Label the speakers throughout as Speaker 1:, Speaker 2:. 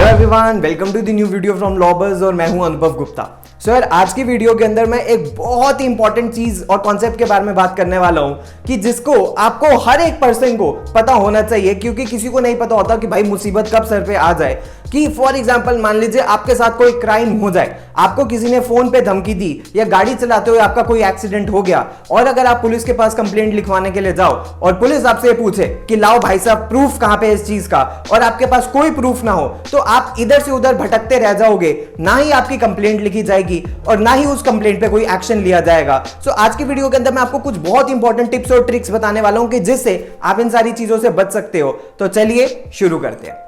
Speaker 1: Hello everyone, welcome to the new video from लॉबर्स और मैं हूं अनुभव गुप्ता। सो यार, आज की वीडियो के अंदर मैं एक बहुत ही इंपॉर्टेंट चीज और कॉन्सेप्ट के बारे में बात करने वाला हूं कि जिसको आपको हर एक पर्सन को पता होना चाहिए, क्योंकि किसी को नहीं पता होता कि भाई मुसीबत कब सर पे आ जाए। कि फॉर एग्जांपल मान लीजिए आपके साथ कोई क्राइम हो जाए, आपको किसी ने फोन पे धमकी दी या गाड़ी चलाते हुए आपका कोई एक्सीडेंट हो गया, और अगर आप पुलिस के पास कंप्लेंट लिखवाने के लिए जाओ और पुलिस आपसे पूछे कि लाओ भाई साहब प्रूफ कहां पे इस चीज का, और आपके पास कोई प्रूफ ना हो, तो आप इधर से उधर भटकते रह जाओगे। ना ही आपकी कंप्लेंट लिखी जाएगी और ना ही उस कंप्लेंट पे कोई एक्शन लिया जाएगा। सो आज की वीडियो के अंदर मैं आपको कुछ बहुत इंपॉर्टेंट टिप्स और ट्रिक्स बताने वाला हूं कि जिससे आप इन सारी चीजों से बच सकते हो। तो चलिए शुरू करते हैं।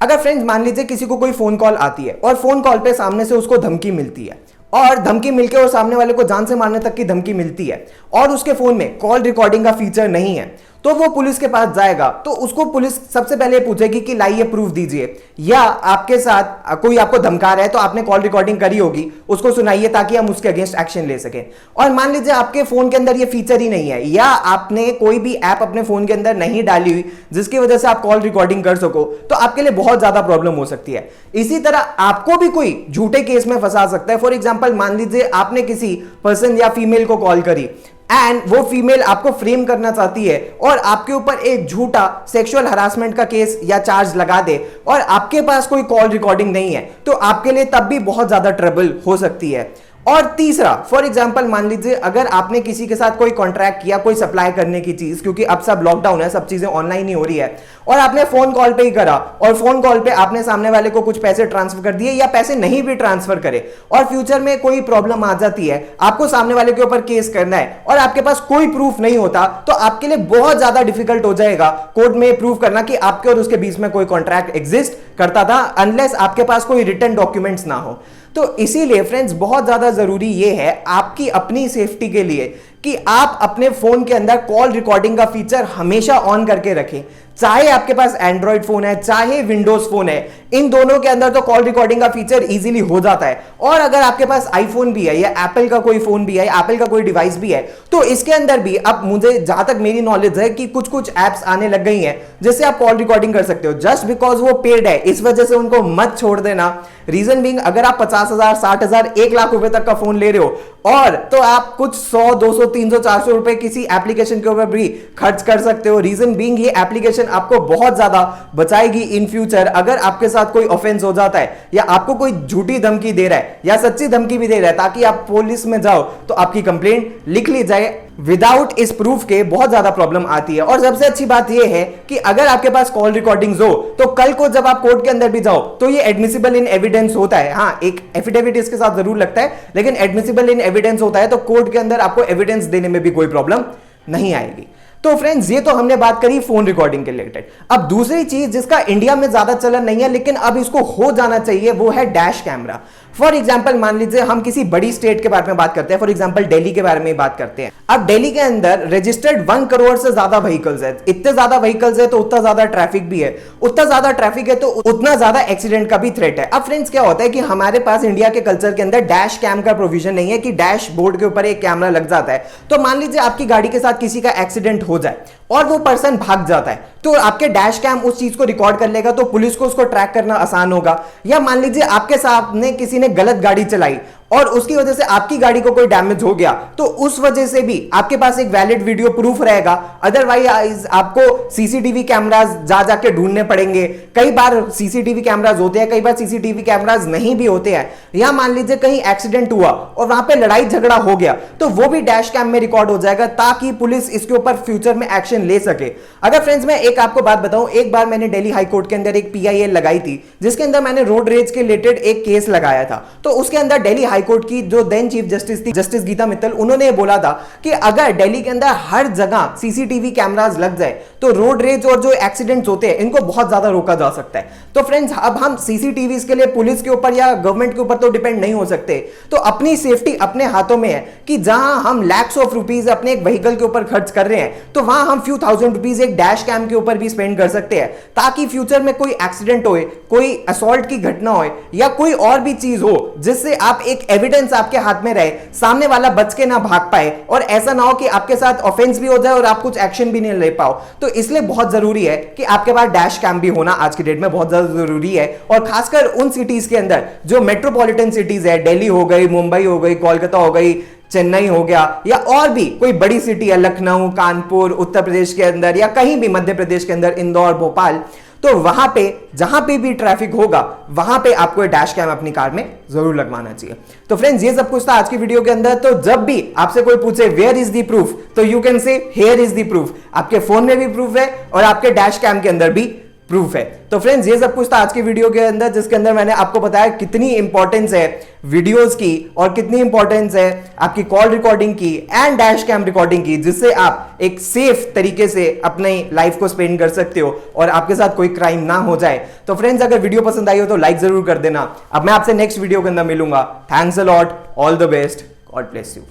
Speaker 1: अगर फ्रेंड्स मान लीजिए किसी को कोई फोन कॉल आती है और फोन कॉल पे सामने से उसको धमकी मिलती है, और धमकी मिलके और सामने वाले को जान से मारने तक की धमकी मिलती है, और उसके फोन में कॉल रिकॉर्डिंग का फीचर नहीं है, तो वो पुलिस के पास जाएगा तो उसको पुलिस सबसे पहले पूछेगी कि लाइए प्रूफ दीजिए, या आपके साथ कोई आपको धमका रहा है तो आपने कॉल रिकॉर्डिंग करी होगी, उसको सुनाइए ताकि हम उसके अगेंस्ट एक्शन ले सकें। और मान लीजिए आपके फोन के अंदर ये फीचर ही नहीं है, या आपने कोई भी ऐप अपने फोन के अंदर नहीं डाली हुई जिसकी वजह से आप कॉल रिकॉर्डिंग कर सको, तो आपके लिए बहुत ज्यादा प्रॉब्लम हो सकती है। इसी तरह आपको भी कोई झूठे केस में फंसा सकता है। फॉर एग्जाम्पल मान लीजिए आपने किसी पर्सन या फीमेल को कॉल करी एंड वो फीमेल आपको फ्रेम करना चाहती है और आपके ऊपर एक झूठा सेक्सुअल हरासमेंट का केस या चार्ज लगा दे, और आपके पास कोई कॉल रिकॉर्डिंग नहीं है, तो आपके लिए तब भी बहुत ज्यादा ट्रबल हो सकती है। और तीसरा, फॉर एग्जांपल मान लीजिए अगर आपने किसी के साथ कोई कॉन्ट्रैक्ट किया कोई सप्लाई करने की चीज, क्योंकि अब सब लॉकडाउन है, सब चीजें ऑनलाइन ही हो रही है, और आपने फोन कॉल पे ही करा, और फोन कॉल पे आपने सामने वाले को कुछ पैसे ट्रांसफर कर दिए या पैसे नहीं भी ट्रांसफर करे, और फ्यूचर में कोई प्रॉब्लम आ जाती है, आपको सामने वाले के ऊपर केस करना है और आपके पास कोई प्रूफ नहीं होता, तो आपके लिए बहुत ज्यादा डिफिकल्ट हो जाएगा कोर्ट में प्रूव करना कि आपके और उसके बीच में कोई कॉन्ट्रैक्ट एग्जिस्ट करता था, अनलेस आपके पास कोई रिटन डॉक्यूमेंट्स ना हो। तो इसीलिए फ्रेंड्स बहुत ज्यादा जरूरी ये है आपकी अपनी सेफ्टी के लिए कि आप अपने फोन के अंदर कॉल रिकॉर्डिंग का फीचर हमेशा ऑन करके रखें। चाहे आपके पास एंड्रॉइड फोन है चाहे विंडोज फोन है, इन दोनों के अंदर तो कॉल रिकॉर्डिंग का फीचर इजीली हो जाता है। और अगर आपके पास आईफोन भी है या एप्पल का कोई फोन भी है, एप्पल का कोई डिवाइस भी है, तो इसके अंदर भी अब मुझे जहां तक मेरी नॉलेज है कि कुछ कुछ एप्स आने लग गई हैं जिससे आप कॉल रिकॉर्डिंग कर सकते हो। जस्ट बिकॉज वो पेड है इस वजह से उनको मत छोड़ देना। रीजन बीइंग, अगर आप 50,000, 60,000, 1 लाख रुपए तक का फोन ले रहे हो, और तो आप कुछ 100, 200, 300, 400 रुपए किसी एप्लीकेशन के ऊपर भी खर्च कर सकते हो। रीजन बीइंग ये एप्लीकेशन आपको बहुत ज्यादा बचाएगी इन फ्यूचर। अगर आपके साथ कोई ऑफेंस हो जाता है या आपको कोई झूठी धमकी दे रहा है या सच्ची धमकी भी दे रहा है ताकि आप पुलिस में जाओ, तो आपकी कंप्लेंट लिख ली जाए। विदाउट इस प्रूफ के बहुत ज्यादा प्रॉब्लम आती है। और सबसे अच्छी बात यह है कि अगर आपके पास कॉल रिकॉर्डिंग्स हो तो कल को जब आप कोर्ट के अंदर भी जाओ तो ये एडमिसिबल इन एविडेंस होता है। हाँ, एक एफिडेविट इसके साथ जरूर लगता है, लेकिन एडमिसिबल इन एविडेंस होता है, तो कोर्ट के अंदर आपको एविडेंस देने में भी कोई प्रॉब्लम नहीं आएगी। तो फ्रेंड्स, ये तो हमने बात करी फोन रिकॉर्डिंग के रिलेटेड। अब दूसरी चीज जिसका इंडिया में ज्यादा चलन नहीं है लेकिन अब इसको हो जाना चाहिए, वो है डैश कैमरा। फॉर एग्जाम्पल मान लीजिए हम किसी बड़ी स्टेट के बारे में बात करते हैं, फॉर एग्जाम्पल दिल्ली के बारे में बात करते हैं। अब दिल्ली के अंदर रजिस्टर्ड 1 करोड़ से ज्यादा व्हीकल्स है। इतने ज्यादा व्हीकल्स है तो उतना ज्यादा ट्रैफिक भी है, उतना ज्यादा ट्रैफिक है तो उतना ज्यादा एक्सीडेंट का भी थ्रेट है। अब फ्रेंड्स क्या होता है कि हमारे पास इंडिया के कल्चर के अंदर डैश कैम का प्रोविजन नहीं है कि डैश बोर्ड के ऊपर एक कैमरा लग जाता है। तो मान लीजिए आपकी गाड़ी के साथ किसी का एक्सीडेंट हो जाए और वो पर्सन भाग जाता है, तो आपके डैश कैम उस चीज को रिकॉर्ड कर लेगा, तो पुलिस को उसको ट्रैक करना आसान होगा। या मान लीजिए आपके सामने किसी ने गलत गाड़ी चलाई और उसकी वजह से आपकी गाड़ी को कोई डैमेज हो गया, तो उस वजह से भी आपके पास एक वैलिड वीडियो प्रूफ रहेगा। अदरवाइज आपको सीसीटीवी कैमरास जा जाके ढूंढने पड़ेंगे। कई बार सीसीटीवी कैमरास होते हैं, कई बार सीसीटीवी कैमरास नहीं भी होते हैं। या मान लीजिए कहीं एक्सीडेंट हुआ और वहां पे लड़ाई झगड़ा हो गया, तो वो भी डैश कैम में रिकॉर्ड हो जाएगा ताकि पुलिस इसके ऊपर फ्यूचर में एक्शन ले सके। अगर फ्रेंड्स मैं एक आपको बात बताऊं, एक बार मैंने दिल्ली हाई कोर्ट के अंदर एक PIL लगाई थी जिसके अंदर मैंने रोड रेज के रिलेटेड एक केस लगाया था। तो उसके अंदर दिल्ली हाई कोर्ट की जो देन चीफ जस्टिस थी, जस्टिस गीता मित्तल, उन्होंने बोला था कि अगर दिल्ली के अंदर हर जगह सीसीटीवी कैमरास लग जाए तो रोड रेज और जो एक्सीडेंट्स होते हैं इनको बहुत ज्यादा रोका जा सकता है। तो फ्रेंड्स, अब हम सीसीटीवी के लिए पुलिस के ऊपर या गवर्नमेंट के ऊपर तो डिपेंड नहीं हो सकते। तो अपनी सेफ्टी अपने हाथों में है कि जहां हम लैक्स ऑफ रुपीज अपने एक व्हीकल के ऊपर खर्च कर रहे हैं, तो वहां हम फ्यू थाउजेंड रुपीज एक डैश कैम के ऊपर भी स्पेंड कर सकते हैं, ताकि फ्यूचर में कोई एक्सीडेंट होए, कोई असॉल्ट की घटना हो या कोई और भी चीज हो जिससे आप एक एविडेंस आपके हाथ में रहे, सामने वाला बच के ना भाग पाए और ऐसा ना हो कि आपके साथ ऑफेंस भी हो जाए और आप कुछ एक्शन भी नहीं ले पाओ। तो इसलिए बहुत जरूरी है कि आपके पास डैश कैम भी होना आज की डेट में बहुत ज्यादा जरूरी है। और खासकर उन सिटीज के अंदर जो मेट्रोपॉलिटन सिटीज है, दिल्ली हो गई, मुंबई हो गई, कोलकाता हो गई, चेन्नई हो गया, या और भी कोई बड़ी सिटी है, लखनऊ, कानपुर, उत्तर प्रदेश के अंदर या कहीं भी मध्य प्रदेश के अंदर, इंदौर, भोपाल, तो वहां पे जहां पे भी ट्रैफिक होगा वहां पे आपको डैश कैम अपनी कार में जरूर लगवाना चाहिए। तो फ्रेंड्स, ये सब कुछ था आज की वीडियो के अंदर। तो जब भी आपसे कोई पूछे वेयर इज द प्रूफ, तो you can say here is the proof. आपके फोन में भी प्रूफ है और आपके डैश कैम के अंदर भी प्रूफ है। तो फ्रेंड्स, ये सब कुछ था आज की वीडियो के अंदर, जिसके अंदर मैंने आपको बताया कितनी इंपॉर्टेंस है वीडियोस की और कितनी इंपॉर्टेंस है आपकी कॉल रिकॉर्डिंग की एंड डैश कैम रिकॉर्डिंग की, जिससे आप एक सेफ तरीके से अपनी लाइफ को स्पेंड कर सकते हो और आपके साथ कोई क्राइम ना हो जाए। तो फ्रेंड्स, अगर वीडियो पसंद आई हो तो लाइक जरूर कर देना। अब मैं आपसे नेक्स्ट वीडियो के अंदर मिलूंगा। Thanks a lot, all the best, God bless you.